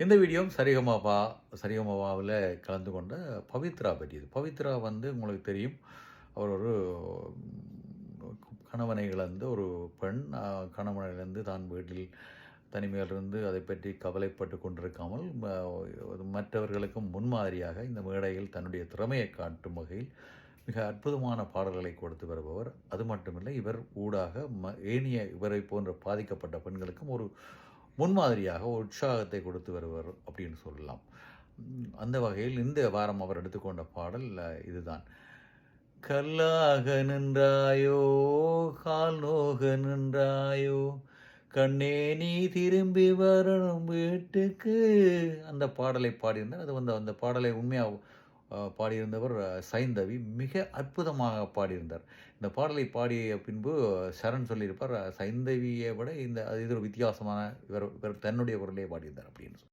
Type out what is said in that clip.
இந்த வீடியோவும் சரிகமபாவில் கலந்து கொண்ட பவித்ரா பற்றியது. பவித்ரா வந்து உங்களுக்கு தெரியும். அவர் ஒரு கணவனை இழந்த ஒரு பெண். கணவனை இழந்து தான் வீட்டில் தனிமையில் இருந்து அதை பற்றி கவலைப்பட்டு கொண்டிருக்காமல் மற்றவர்களுக்கும் முன்மாதிரியாக இந்த மேடையில் தன்னுடைய திறமையை காட்டும் வகையில் மிக அற்புதமான பாடல்களை கொடுத்து வருபவர். அது மட்டுமில்லை, இவர் ஊடாக ஏனைய இவரை போன்ற பாதிக்கப்பட்ட பெண்களுக்கும் ஒரு முன்மாதிரியாக ஒரு உற்சாகத்தை கொடுத்து வருவர் அப்படின்னு சொல்லலாம். அந்த வகையில் இந்த வாரம் அவர் எடுத்துக்கொண்ட பாடல் இதுதான். கல்லாக நின்றாயோ, கால் நோக நின்றாயோ, கண்ணே நீ திரும்பி வரணும் வீட்டுக்கு. அந்த பாடலை பாடியிருந்தார். அது வந்து அந்த பாடலை உண்மையாக பாடியிருந்தவர் சைந்தவி. மிக அற்புதமாக பாடியிருந்தார். இந்த பாடலை பாடிய பின்பு சரண் சொல்லியிருப்பார், சைந்தவியை விட இது ஒரு வித்தியாசமான இவர் இவர் தன்னுடைய குரலே பாடியிருந்தார் அப்படின்னு சொல்லி.